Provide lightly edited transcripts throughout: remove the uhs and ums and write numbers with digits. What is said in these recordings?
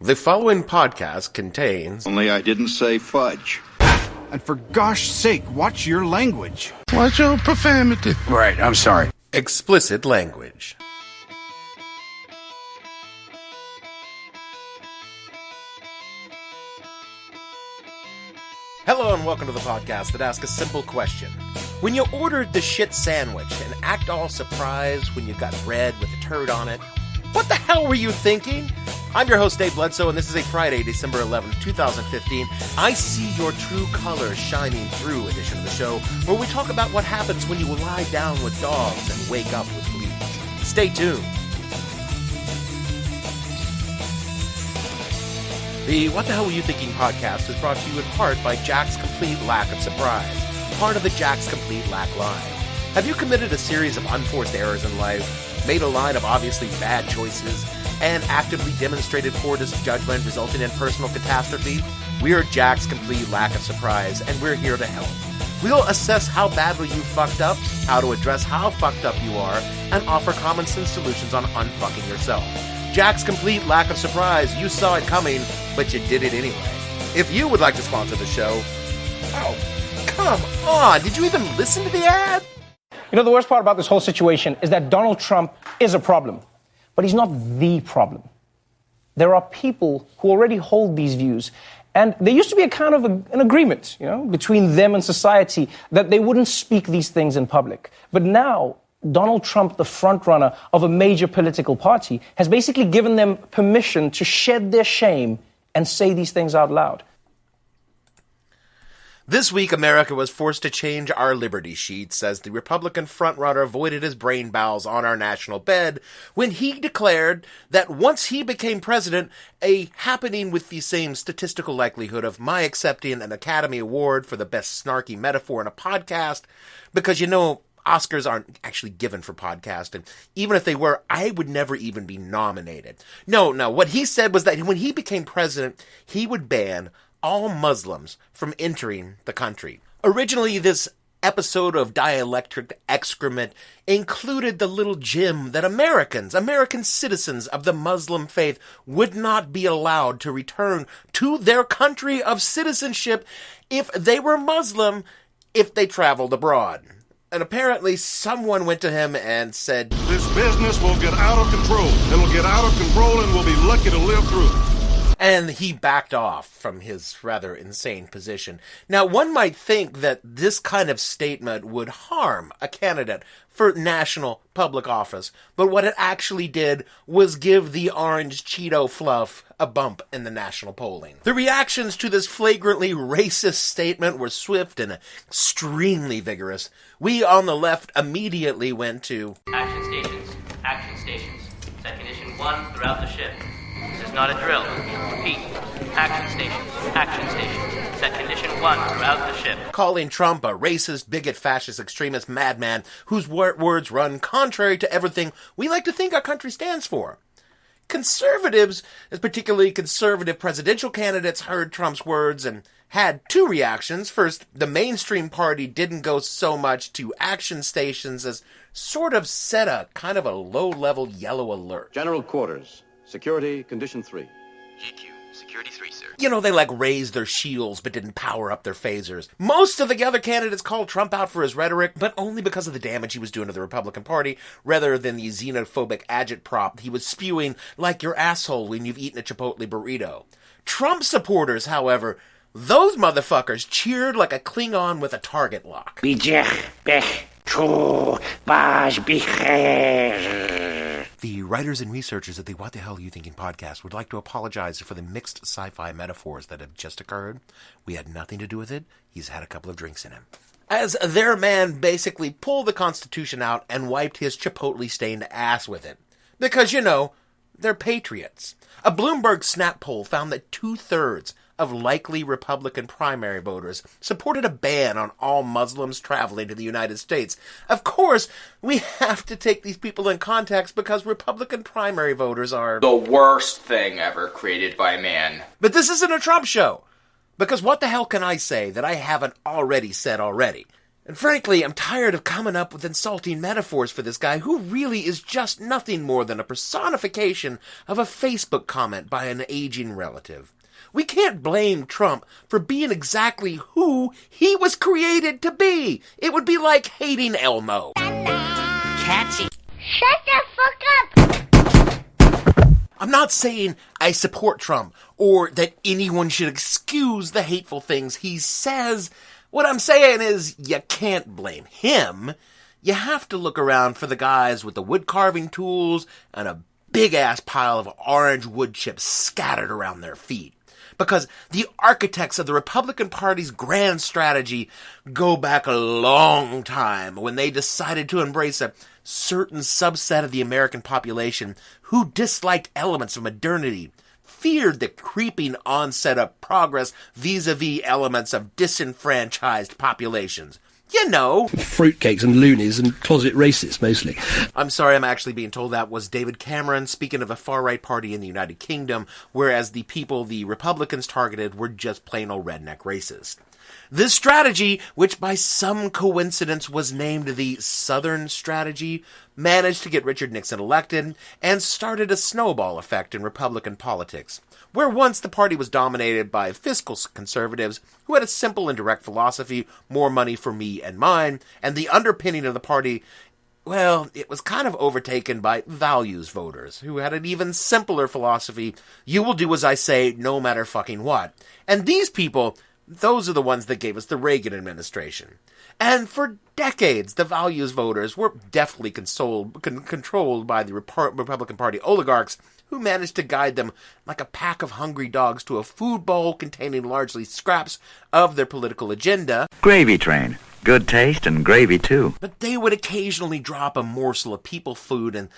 The following podcast contains... Only I didn't say fudge. And for gosh sake, watch your language. Watch your profanity. Right, I'm sorry. explicit language. Hello and welcome to the podcast that asks a simple question. When you ordered the shit sandwich and act all surprised when you got bread with a turd on it, what the hell were you thinking? I'm your host, Dave Bledsoe, and this is a Friday, December 11th, 2015. I see your true colors shining through edition of the show, where we talk about what happens when you lie down with dogs and wake up with bleach. Stay tuned. The What the Hell Were You Thinking podcast is brought to you in part by Jack's Complete Lack of Surprise, part of the Jack's Complete Lack line. Have you committed a series of unforced errors in life, made a line of obviously bad choices, and actively demonstrated poor judgment resulting in personal catastrophe? We are Jack's Complete Lack of Surprise, and we're here to help. We'll assess how badly you fucked up, how to address how fucked up you are, and offer common sense solutions on unfucking yourself. Jack's Complete Lack of Surprise. You saw it coming, but you did it anyway. If you would like to sponsor the show... Oh, come on! Did you even listen to the ad? You know, the worst part about this whole situation is that Donald Trump is a problem, but he's not the problem. There are people who already hold these views, and there used to be a kind of an agreement, between them and society that they wouldn't speak these things in public. But now, Donald Trump, the frontrunner of a major political party, has basically given them permission to shed their shame and say these things out loud. This week, America was forced to change our Liberty sheets as the Republican frontrunner voided his brain bowels on our national bed when he declared that once he became president, a happening with the same statistical likelihood of my accepting an Academy Award for the best snarky metaphor in a podcast, because Oscars aren't actually given for podcast, and even if they were, I would never even be nominated. No, what he said was that when he became president, he would ban all Muslims from entering the country. Originally, this episode of Dielectric Excrement included the little gem that American citizens of the Muslim faith would not be allowed to return to their country of citizenship if they were Muslim, if they traveled abroad. And apparently someone went to him and said, "This business will get out of control. It'll get out of control and we'll be lucky to live through it." And he backed off from his rather insane position. Now, one might think that this kind of statement would harm a candidate for national public office, but what it actually did was give the orange Cheeto fluff a bump in the national polling. The reactions to this flagrantly racist statement were swift and extremely vigorous. We on the left immediately went to Action stations. Set condition 1 throughout the ship. This is not a drill. Repeat. Action stations. Set condition 1 throughout the ship. calling Trump a racist, bigot, fascist, extremist madman whose words run contrary to everything we like to think our country stands for. Conservatives, particularly conservative presidential candidates, heard Trump's words and had two reactions. First, the mainstream party didn't go so much to action stations as sort of set a kind of a low-level yellow alert. General quarters. Security, condition 3. GQ, security 3, sir. They raised their shields but didn't power up their phasers. Most of the other candidates called Trump out for his rhetoric, but only because of the damage he was doing to the Republican Party, rather than the xenophobic agitprop he was spewing like your asshole when you've eaten a Chipotle burrito. Trump supporters, however, those motherfuckers cheered like a Klingon with a target lock. The writers and researchers of the What the Hell Are You Thinking podcast would like to apologize for the mixed sci-fi metaphors that have just occurred. We had nothing to do with it. He's had a couple of drinks in him. As their man basically pulled the Constitution out and wiped his Chipotle-stained ass with it. Because, they're patriots. A Bloomberg Snap poll found that 2/3 of likely Republican primary voters supported a ban on all Muslims traveling to the United States. Of course, we have to take these people in context because Republican primary voters are the worst thing ever created by man. But this isn't a Trump show. Because what the hell can I say that I haven't already said already? And frankly, I'm tired of coming up with insulting metaphors for this guy who really is just nothing more than a personification of a Facebook comment by an aging relative. We can't blame Trump for being exactly who he was created to be. It would be like hating Elmo. Catchy. Shut the fuck up! I'm not saying I support Trump or that anyone should excuse the hateful things he says. What I'm saying is, you can't blame him. You have to look around for the guys with the wood carving tools and a big-ass pile of orange wood chips scattered around their feet. Because the architects of the Republican Party's grand strategy go back a long time when they decided to embrace a certain subset of the American population who disliked elements of modernity, feared the creeping onset of progress vis-a-vis elements of disenfranchised populations. You know. Fruitcakes and loonies and closet racists, mostly. I'm sorry, I'm actually being told that was David Cameron speaking of a far-right party in the United Kingdom, whereas the people the Republicans targeted were just plain old redneck racist. This strategy, which by some coincidence was named the Southern Strategy, managed to get Richard Nixon elected and started a snowball effect in Republican politics, where once the party was dominated by fiscal conservatives who had a simple and direct philosophy, more money for me and mine, and the underpinning of the party, well, it was kind of overtaken by values voters who had an even simpler philosophy, you will do as I say no matter fucking what. And these people, those are the ones that gave us the Reagan administration. And for decades, the values voters were deftly controlled by the Republican Party oligarchs who managed to guide them like a pack of hungry dogs to a food bowl containing largely scraps of their political agenda. Gravy train. Good taste and gravy, too. But they would occasionally drop a morsel of people food in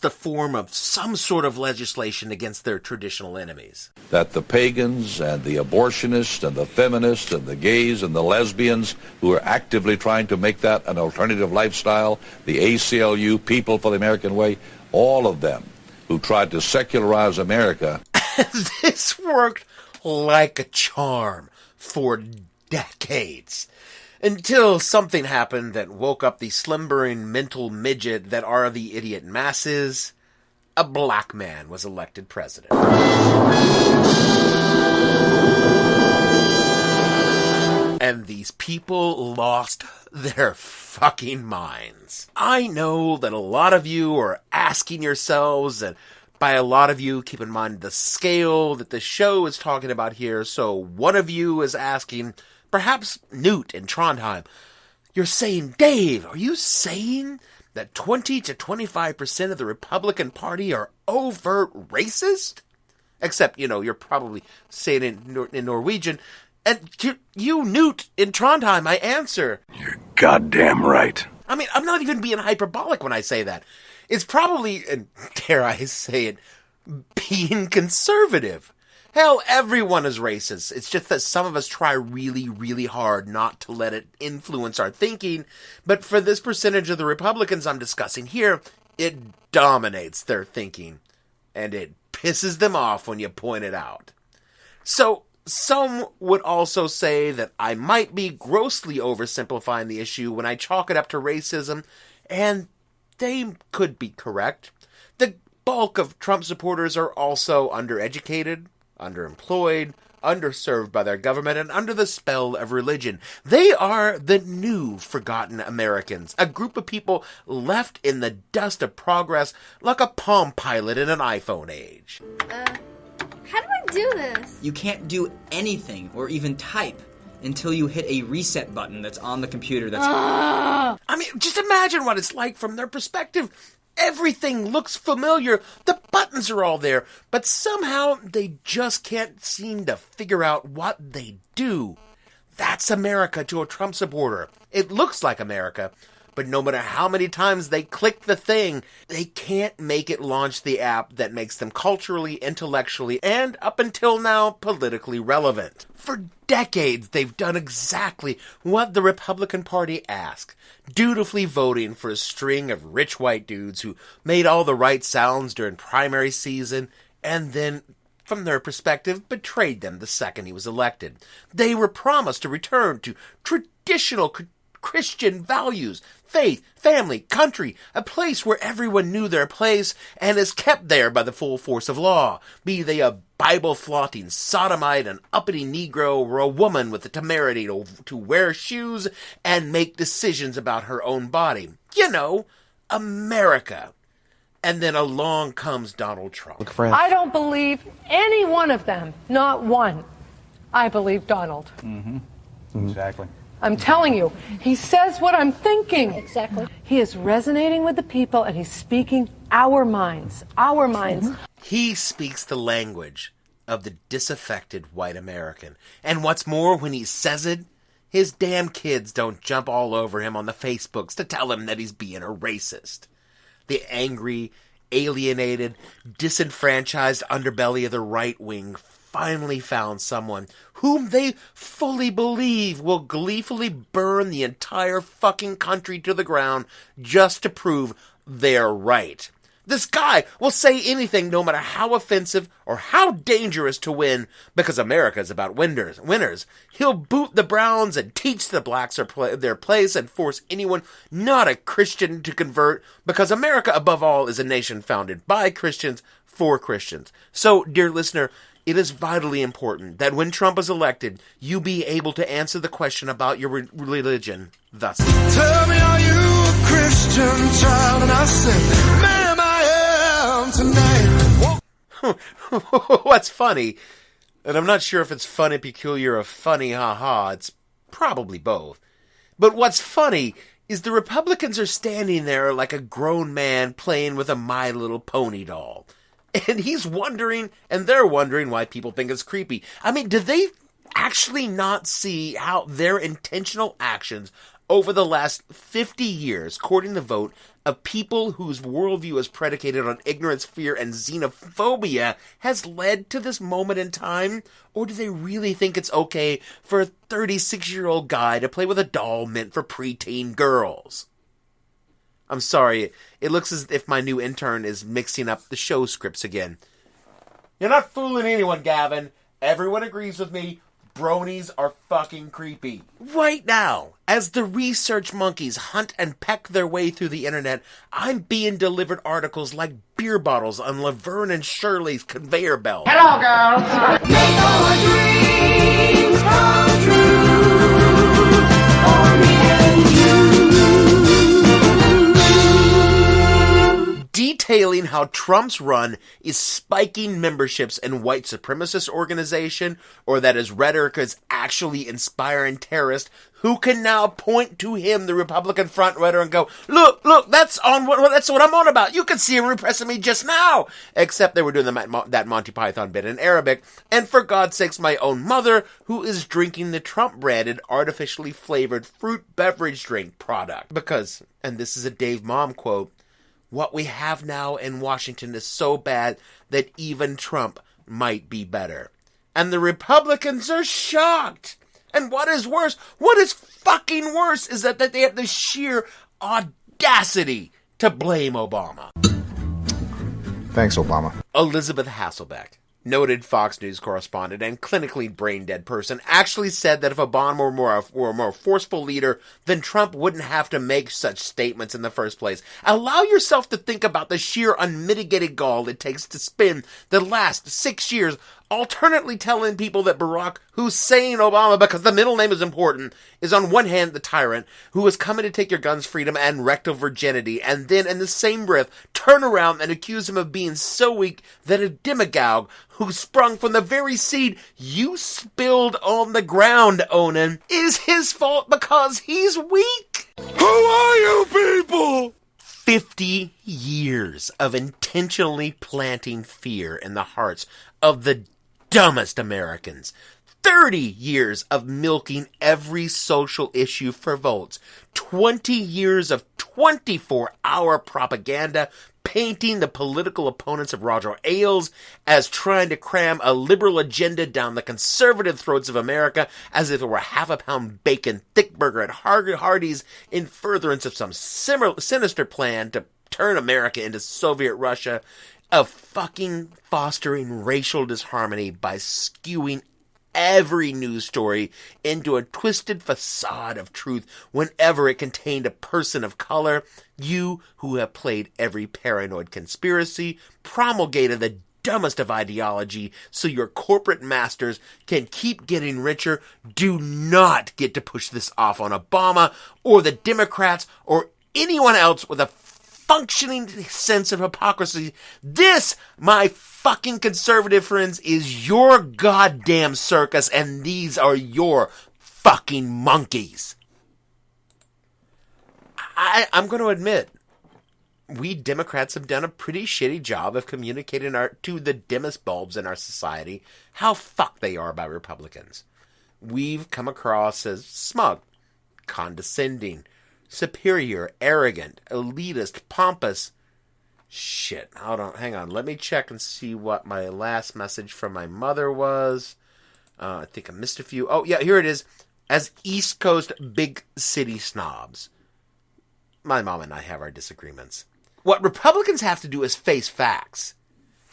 the form of some sort of legislation against their traditional enemies. That the pagans and the abortionists and the feminists and the gays and the lesbians who are actively trying to make that an alternative lifestyle, the ACLU, People for the American Way, all of them who tried to secularize America. This worked like a charm for decades. Until something happened that woke up the slumbering mental midget that are the idiot masses. A black man was elected president. And these people lost their fucking minds. I know that a lot of you are asking yourselves, and by a lot of you, keep in mind the scale that the show is talking about here, so one of you is asking, perhaps Newt in Trondheim, you're saying, Dave, are you saying that 20 to 25% of the Republican Party are overt racist? Except, you're probably saying it in Norwegian. And you, Newt in Trondheim, I answer. You're goddamn right. I mean, I'm not even being hyperbolic when I say that. It's probably, and dare I say it, being conservative. Hell, everyone is racist. It's just that some of us try really, really hard not to let it influence our thinking. But for this percentage of the Republicans I'm discussing here, it dominates their thinking. And it pisses them off when you point it out. So, some would also say that I might be grossly oversimplifying the issue when I chalk it up to racism, and they could be correct. The bulk of Trump supporters are also undereducated, underemployed, underserved by their government, and under the spell of religion. They are the new forgotten Americans, a group of people left in the dust of progress like a Palm Pilot in an iPhone age. How do I do this? You can't do anything or even type until you hit a reset button that's on the computer that's... I mean, just imagine what it's like from their perspective. Everything looks familiar. The buttons are all there. But somehow they just can't seem to figure out what they do. That's America to a Trump supporter. It looks like America. But no matter how many times they click the thing, they can't make it launch the app that makes them culturally, intellectually, and up until now, politically relevant. For decades, they've done exactly what the Republican Party asked, dutifully voting for a string of rich white dudes who made all the right sounds during primary season, and then, from their perspective, betrayed them the second he was elected. They were promised to return to traditional Christian values, faith, family, country, a place where everyone knew their place and is kept there by the full force of law, be they a Bible-flaunting sodomite, an uppity Negro, or a woman with the temerity to wear shoes and make decisions about her own body. You know, America. And then along comes Donald Trump. I don't believe any one of them, not one. I believe Donald. Exactly. I'm telling you, he says what I'm thinking. Exactly. He is resonating with the people, and he's speaking our minds. Our minds. He speaks the language of the disaffected white American. And what's more, when he says it, his damn kids don't jump all over him on the Facebooks to tell him that he's being a racist. The angry, alienated, disenfranchised underbelly of the right wing finally found someone whom they fully believe will gleefully burn the entire fucking country to the ground just to prove they're right. This guy will say anything no matter how offensive or how dangerous to win because America is about winners. He'll boot the Browns and teach the blacks their place and force anyone not a Christian to convert because America, above all, is a nation founded by Christians for Christians. So, dear listener, it is vitally important that when Trump is elected, you be able to answer the question about your religion thus. Tell me, are you a Christian child? And I say, ma'am, I am tonight. What's funny, and I'm not sure if it's funny, peculiar, or funny, ha-ha, it's probably both. But what's funny is the Republicans are standing there like a grown man playing with a My Little Pony doll. And he's wondering, and they're wondering why people think it's creepy. I mean, do they actually not see how their intentional actions over the last 50 years, courting the vote of people whose worldview is predicated on ignorance, fear, and xenophobia, has led to this moment in time? Or do they really think it's okay for a 36-year-old guy to play with a doll meant for preteen girls? I'm sorry, it looks as if my new intern is mixing up the show scripts again. You're not fooling anyone, Gavin. Everyone agrees with me. Bronies are fucking creepy. Right now, as the research monkeys hunt and peck their way through the internet, I'm being delivered articles like beer bottles on Laverne and Shirley's conveyor belt. Hello, girls. Make all dreams come true. For me and you. Detailing how Trump's run is spiking memberships in white supremacist organization, or that his rhetoric is actually inspiring terrorists who can now point to him, the Republican frontrunner, and go, look, that's what I'm on about. You can see him repressing me just now. Except they were doing that Monty Python bit in Arabic. And for God's sakes, my own mother, who is drinking the Trump-branded, artificially flavored fruit beverage drink product. Because, and this is a Dave Mom quote, what we have now in Washington is so bad that even Trump might be better. And the Republicans are shocked. And what is fucking worse is that they have the sheer audacity to blame Obama. Thanks, Obama. Elizabeth Hasselbeck, noted Fox News correspondent and clinically brain-dead person, actually said that if Obama were a more forceful leader, then Trump wouldn't have to make such statements in the first place. Allow yourself to think about the sheer unmitigated gall it takes to spend the last 6 years alternately telling people that Barack Hussein Obama, because the middle name is important, is on one hand the tyrant who is coming to take your guns, freedom, and rectal virginity, and then in the same breath turn around and accuse him of being so weak that a demagogue who sprung from the very seed you spilled on the ground, Onan, is his fault because he's weak. Who are you people? 50 years of intentionally planting fear in the hearts of the dumbest Americans. 30 years of milking every social issue for votes. 20 years of 24-hour propaganda painting the political opponents of Roger Ailes as trying to cram a liberal agenda down the conservative throats of America as if it were half-a-pound bacon thick burger at Hardee's in furtherance of some sinister plan to turn America into Soviet Russia, of fucking fostering racial disharmony by skewing every news story into a twisted facade of truth whenever it contained a person of color. You, who have played every paranoid conspiracy, promulgated the dumbest of ideology so your corporate masters can keep getting richer, do not get to push this off on Obama or the Democrats or anyone else with a functioning sense of hypocrisy. This, my fucking conservative friends, is your goddamn circus, and these are your fucking monkeys. I'm going to admit, we Democrats have done a pretty shitty job of communicating to the dimmest bulbs in our society how fucked they are about Republicans. We've come across as smug, condescending, superior, arrogant, elitist, pompous. Shit, hold on, hang on. Let me check and see what my last message from my mother was. I think I missed a few. Oh, yeah, here it is. As East Coast big city snobs. My mom and I have our disagreements. What Republicans have to do is face facts.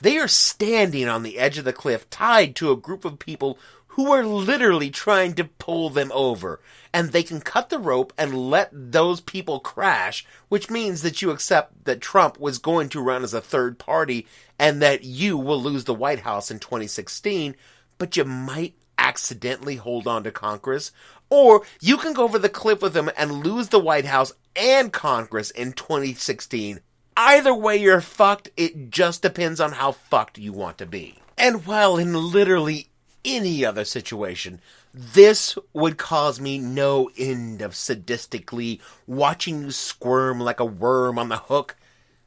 They are standing on the edge of the cliff, tied to a group of people who are literally trying to pull them over. And they can cut the rope and let those people crash, which means that you accept that Trump was going to run as a third party and that you will lose the White House in 2016, but you might accidentally hold on to Congress. Or you can go over the cliff with them and lose the White House and Congress in 2016. Either way, you're fucked. It just depends on how fucked you want to be. And while in literally any other situation, this would cause me no end of sadistically watching you squirm like a worm on the hook,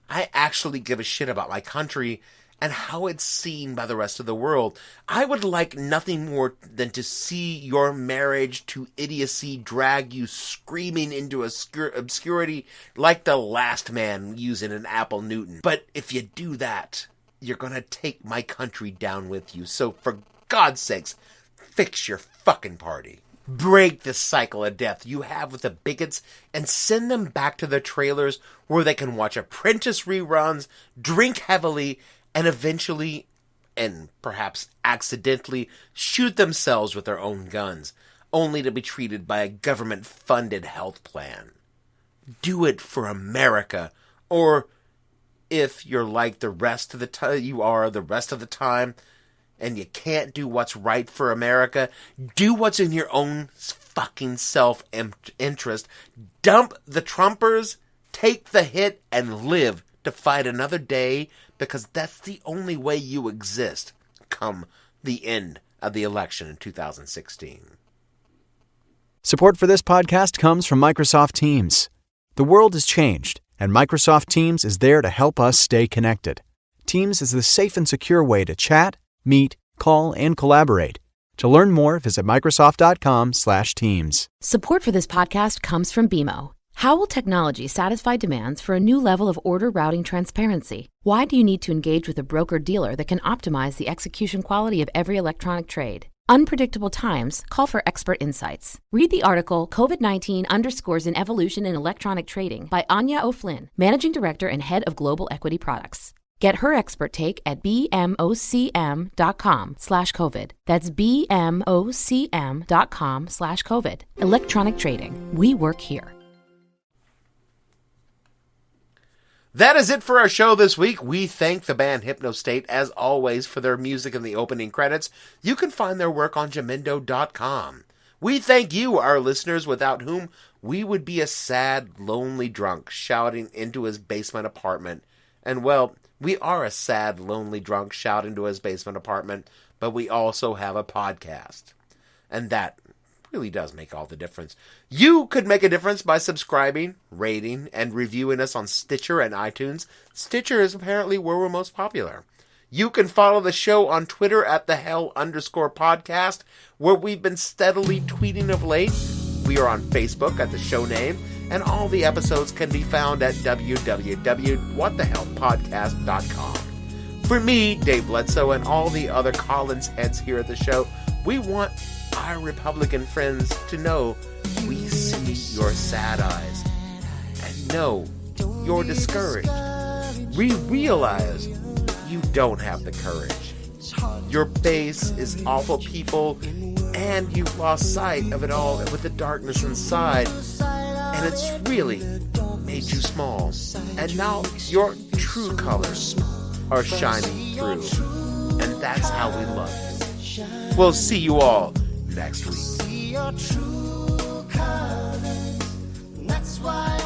I actually give a shit about my country and how it's seen by the rest of the world. I would like nothing more than to see your marriage to idiocy drag you screaming into obscurity like the last man using an Apple Newton. But if you do that, you're gonna take my country down with you. So for God's sakes, fix your fucking party. Break the cycle of death you have with the bigots and send them back to their trailers where they can watch Apprentice reruns, drink heavily, and eventually, and perhaps accidentally, shoot themselves with their own guns, only to be treated by a government-funded health plan. Do it for America, or if you're like the rest of the time, and you can't do what's right for America, do what's in your own fucking self-interest. Dump the Trumpers, take the hit, and live to fight another day, because that's the only way you exist come the end of the election in 2016. Support for this podcast comes from Microsoft Teams. The world has changed, and Microsoft Teams is there to help us stay connected. Teams is the safe and secure way to chat, meet, call, and collaborate. To learn more, visit Microsoft.com/Teams. Support for this podcast comes from BMO. How will technology satisfy demands for a new level of order routing transparency? Why do you need to engage with a broker-dealer that can optimize the execution quality of every electronic trade? Unpredictable times call for expert insights. Read the article COVID-19 Underscores an Evolution in Electronic Trading by Anya O'Flynn, Managing Director and Head of Global Equity Products. Get her expert take at bmocm.com/COVID. That's bmocm.com/COVID. Electronic trading. We work here. That is it for our show this week. We thank the band Hypnostate, as always, for their music in the opening credits. You can find their work on Jamendo.com. We thank you, our listeners, without whom we would be a sad, lonely drunk shouting into his basement apartment. And, well, we are a sad, lonely drunk shouting into his basement apartment, but we also have a podcast. And that really does make all the difference. You could make a difference by subscribing, rating, and reviewing us on Stitcher and iTunes. Stitcher is apparently where we're most popular. You can follow the show on Twitter at @thehell_podcast, where we've been steadily tweeting of late. We are on Facebook at the show name, and all the episodes can be found at www.whatthehellpodcast.com. For me, Dave Bledsoe, and all the other Collins heads here at the show, we want our Republican friends to know we see your sad eyes and know you're discouraged. We realize you don't have the courage. Your base is awful people, and you've lost sight of it all with the darkness inside, and it's really made you small. And now your true colors are shining through, and that's how we love you. We'll see you all next week. That's why